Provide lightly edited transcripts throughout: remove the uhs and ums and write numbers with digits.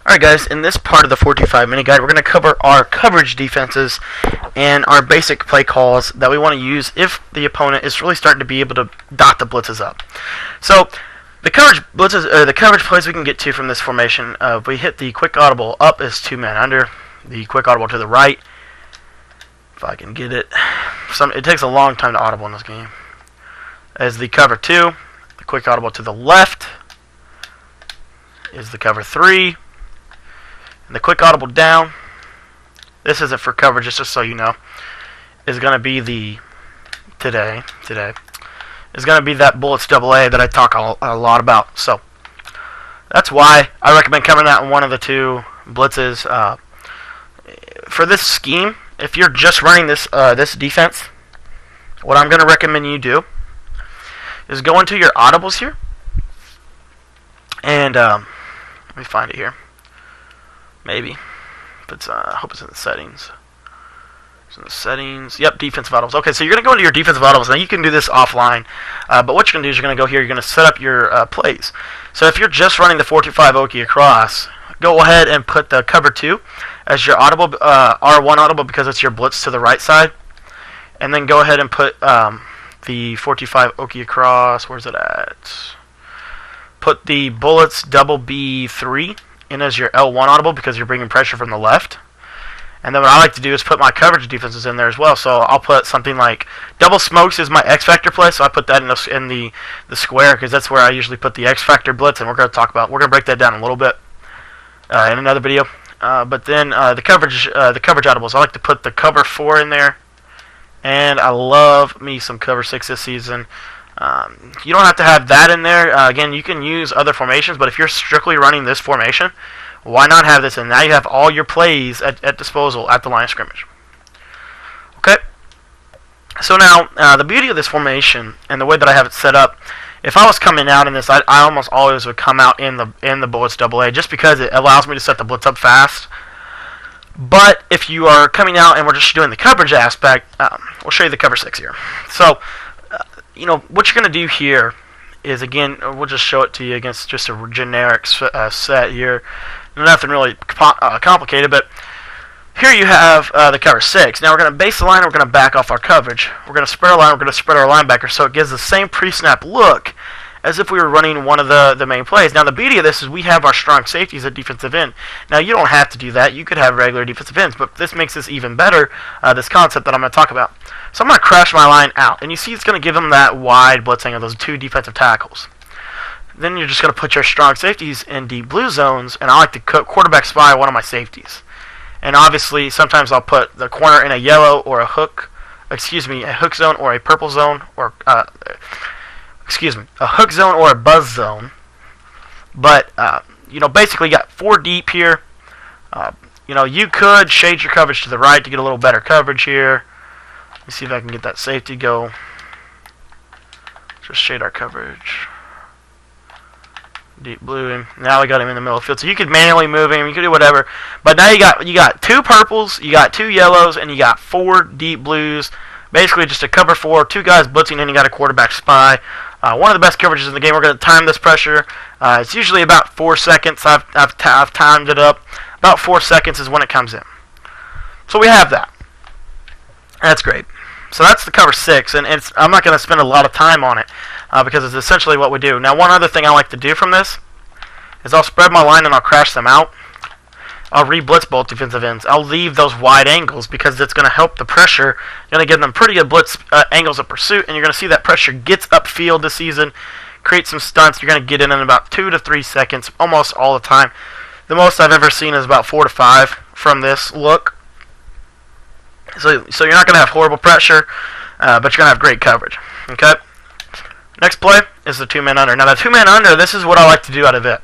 Alright guys, in this part of the 425 mini guide, we're going to cover our coverage defenses and our basic play calls that we want to use if the opponent is really starting to be able to dot the blitzes up. So, the coverage blitzes, the coverage plays we can get to from this formation, if we hit the quick audible up is 2 men under, the quick audible to the right, if I can get it, it takes a long time to audible in this game, as the cover 2, the quick audible to the left is the cover 3, and the quick audible down, this isn't for coverage, just so you know, is going to be the, today, is going to be that bullets AA that I talk a lot about. So, that's why I recommend covering that in one of the two blitzes. For this scheme, if you're just running this this defense, what I'm going to recommend you do is go into your audibles here, and let me find it here. Maybe. If it's, I hope it's in the settings. It's in the settings. Yep, defensive audibles. Okay, so you're going to go into your defensive audibles. Now, you can do this offline. But what you're going to do is you're going to go here. You're going to set up your plays. So if you're just running the 425 Okie across, go ahead and put the cover 2 as your audible, R1 audible, because it's your blitz to the right side. And then go ahead and put the 425 Okie across. Where's it at? Put the bullets double B3 in as your L1 audible, because you're bringing pressure from the left. And then what I like to do is put my coverage defenses in there as well. So I'll put something like double smokes is my X factor play, so I put that in the square, because that's where I usually put the X factor blitz, and we're going to break that down a little bit in another video. But then the coverage audibles, I like to put the cover 4 in there, and I love me some cover 6 this season. You don't have to have that in there. Again, you can use other formations, but if you're strictly running this formation, why not have this in? Now you have all your plays at disposal at the line of scrimmage. Okay? So now, the beauty of this formation and the way that I have it set up, if I was coming out in this, I almost always would come out in the bullets AA, just because it allows me to set the blitz up fast. But if you are coming out and we're just doing the coverage aspect, we'll show you the cover 6 here. So, you know, what you're going to do here is, again, we'll just show it to you against just a generic set here. Nothing really complicated, but here you have the cover 6. Now we're going to base the line, we're going to back off our coverage. We're going to spread our line, we're going to spread our linebacker, so it gives the same pre-snap look as if we were running one of the main plays. Now the beauty of this is we have our strong safeties at defensive end. Now you don't have to do that. You could have regular defensive ends, but this makes this even better, this concept that I'm going to talk about. So I'm going to crash my line out, and you see it's going to give them that wide blitzing of those 2 defensive tackles. Then you're just going to put your strong safeties in deep blue zones, and I like to quarterback spy one of my safeties. And obviously, sometimes I'll put the corner in a yellow or a hook zone or a purple zone, or a hook zone or a buzz zone. But you know, basically, you got 4 deep here. You know, you could shade your coverage to the right to get a little better coverage here. Let me see if I can get that safety go. Just shade our coverage. Deep blue. Now we got him in the middle of the field. So you could manually move him. You could do whatever. But now you got 2 purples, you got 2 yellows, and you got 4 deep blues. Basically just a cover 4, 2 guys blitzing, and you got a quarterback spy. One of the best coverages in the game. We're going to time this pressure. It's usually about 4 seconds. I've timed it up. About 4 seconds is when it comes in. So we have that. That's great. So that's the cover 6, and I'm not going to spend a lot of time on it because it's essentially what we do. Now, one other thing I like to do from this is I'll spread my line and I'll crash them out. I'll re-blitz both defensive ends. I'll leave those wide angles because it's going to help the pressure. You're going to give them pretty good blitz angles of pursuit, and you're going to see that pressure gets upfield this season, create some stunts. You're going to get in about 2 to 3 seconds almost all the time. The most I've ever seen is about 4 to 5 from this look. So you're not going to have horrible pressure, but you're going to have great coverage. Okay. Next play is the 2-man under. Now the 2-man under, this is what I like to do out of it.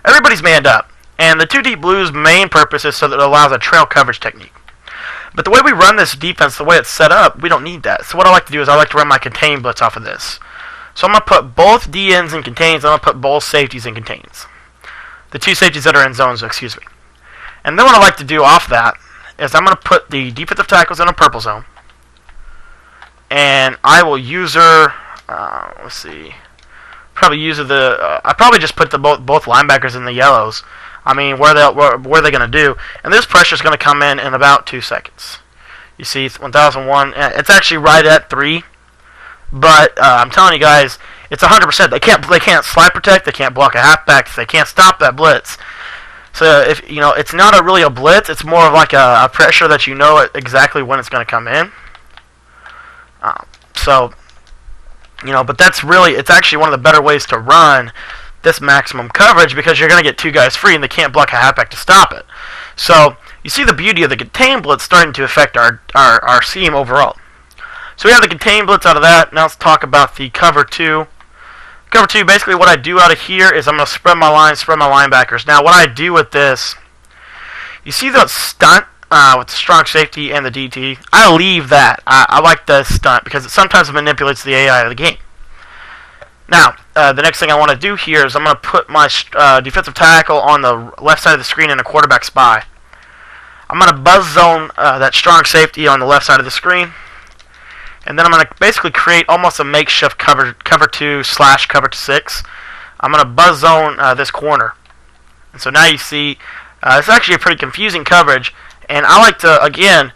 Everybody's manned up, And the 2 deep blues main purpose is so that it allows a trail coverage technique. But the way we run this defense, the way it's set up, we don't need that. So what I like to do is I like to run my contain blitz off of this. So I'm going to put both DNs in contains, I'm going to put both safeties in contains. The 2 safeties that are in zones, excuse me. And then what I like to do off that is I'm going to put the defensive tackles in a purple zone. And I will user, let's see, probably user the, I probably just put the both linebackers in the yellows. I mean, what are they going to do? And this pressure is going to come in about 2 seconds. You see, it's 1001. It's actually right at 3. But I'm telling you guys, it's 100%. They can't slide protect. They can't block a halfback. They can't stop that blitz. So if you know, it's not really a blitz. It's more of like a pressure that you know exactly when it's going to come in. So you know, but that's really, it's actually one of the better ways to run this maximum coverage, because you're going to get 2 guys free and they can't block a halfback to stop it. So you see the beauty of the contain blitz starting to affect our scheme overall. So we have the contain blitz out of that. Now let's talk about the cover 2. Cover 2, basically what I do out of here is I'm going to spread my lines, spread my linebackers. Now what I do with this, you see the stunt with the strong safety and the DT? I leave that. I like the stunt because it sometimes manipulates the AI of the game. Now, the next thing I want to do here is I'm going to put my defensive tackle on the left side of the screen in a quarterback spy. I'm going to buzz zone that strong safety on the left side of the screen. And then I'm going to basically create almost a makeshift cover 2 / cover 6. I'm going to buzz zone this corner. And so now you see, it's actually a pretty confusing coverage. And I like to, again,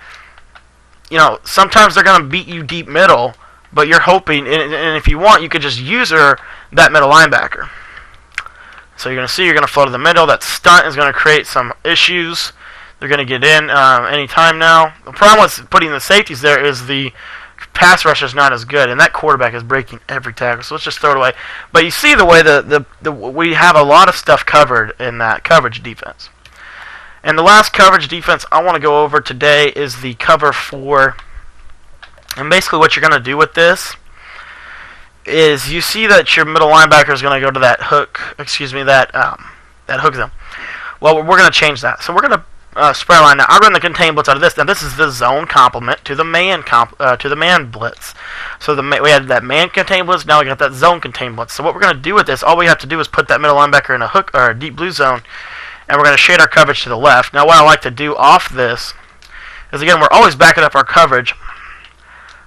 you know, sometimes they're going to beat you deep middle, but you're hoping, and if you want, you could just user that middle linebacker. So you're going to see, you're going to flow to the middle. That stunt is going to create some issues. They're going to get in any time now. The problem with putting the safeties there is the pass rush is not as good, and that quarterback is breaking every tackle. So let's just throw it away. But you see the way we have a lot of stuff covered in that coverage defense. And the last coverage defense I want to go over today is the cover 4. And basically what you're going to do with this is you see that your middle linebacker is going to go to that hook, that hook zone. Well, we're going to change that. So we're going to spread line. Now I run the contain blitz out of this. Now this is the zone complement to the man blitz. So we had that man contain blitz. Now we got that zone contain blitz. So what we're going to do with this, all we have to do is put that middle linebacker in a hook or a deep blue zone, and we're going to shade our coverage to the left. Now what I like to do off this is, again, we're always backing up our coverage.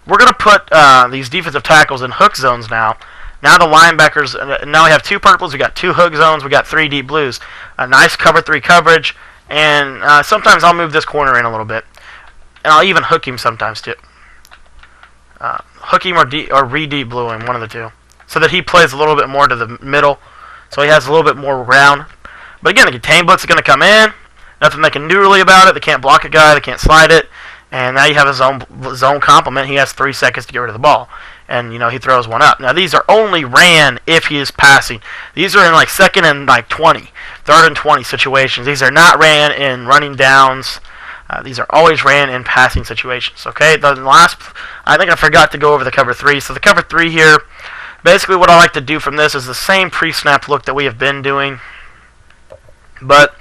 We're going to put these defensive tackles in hook zones now. Now the linebackers, now we have 2 purples, we got 2 hook zones, we got 3 deep blues. A nice cover 3 coverage, and sometimes I'll move this corner in a little bit. And I'll even hook him sometimes too. Hook him or re-deep blue him, one of the 2. So that he plays a little bit more to the middle, so he has a little bit more ground. But again, the contain blitz is going to come in. Nothing they can do really about it. They can't block a guy, they can't slide it. And now you have a zone complement. He has 3 seconds to get rid of the ball. And, you know, he throws one up. Now, these are only ran if he is passing. These are in, like, 2nd and, like, 20. 3rd and 20 situations. These are not ran in running downs. These are always ran in passing situations. Okay? The last, I think I forgot to go over the cover 3. So the cover 3 here, basically what I like to do from this is the same pre-snap look that we have been doing. But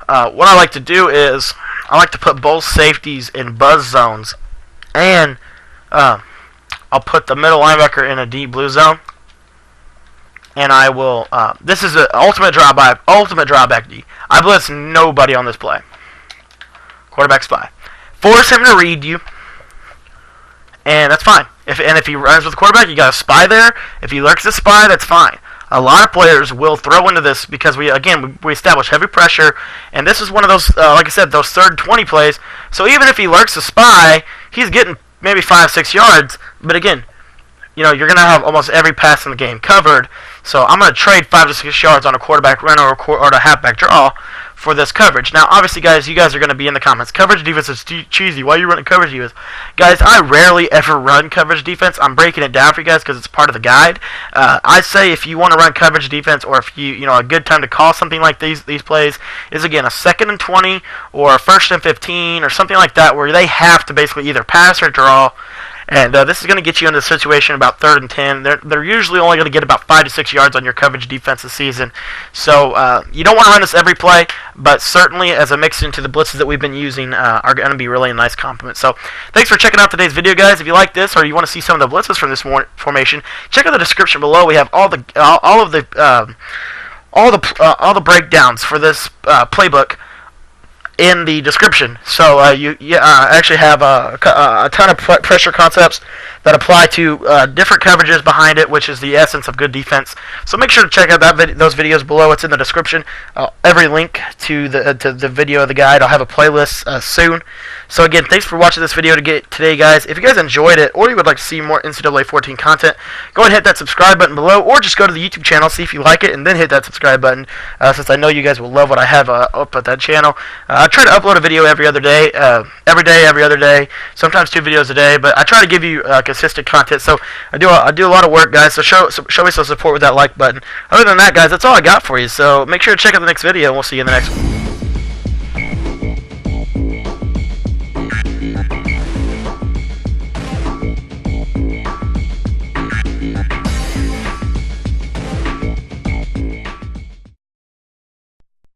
what I like to do is I like to put both safeties in buzz zones, and I'll put the middle linebacker in a deep blue zone, and I will. This is an ultimate drawback D. I blitz nobody on this play. Quarterback spy. Force him to read you, and that's fine. If he runs with the quarterback, you got a spy there. If he lurks the spy, that's fine. A lot of players will throw into this because we establish heavy pressure, and this is one of those, like I said, those 3rd 20 plays. So even if he lurks the spy, he's getting maybe 5-6 yards. But again, you know, you're going to have almost every pass in the game covered. So I'm going to trade 5 to 6 yards on a quarterback run or a halfback draw for this coverage. Now, obviously, guys, you guys are going to be in the comments. Coverage defense is cheesy. Why are you running coverage defense? Guys, I rarely ever run coverage defense. I'm breaking it down for you guys because it's part of the guide. I say if you want to run coverage defense, or if you know, a good time to call something like these plays is, again, a 2nd and 20 or a 1st and 15 or something like that, where they have to basically either pass or draw. And this is going to get you into a situation about 3rd and 10. They're usually only going to get about 5 to 6 yards on your coverage defense this season. So you don't want to run this every play, but certainly as a mix into the blitzes that we've been using are going to be really a nice complement. So thanks for checking out today's video, guys. If you like this or you want to see some of the blitzes from this formation, check out the description below. We have all the breakdowns for this playbook in the description. So you actually have a ton of pressure concepts that apply to different coverages behind it, which is the essence of good defense. So make sure to check out those videos below. It's in the description. Every link to the video of the guide. I'll have a playlist soon. So again, thanks for watching this video today, guys. If you guys enjoyed it, or you would like to see more NCAA 14 content, go ahead and hit that subscribe button below, or just go to the YouTube channel, see if you like it, and then hit that subscribe button, since I know you guys will love what I have up at that channel. I try to upload a video every other day, every other day, sometimes 2 videos a day, but I try to give you consistent content. So I do a lot of work, guys. So show me some support with that like button. Other than that, guys, that's all I got for you. So make sure to check out the next video, and we'll see you in the next one.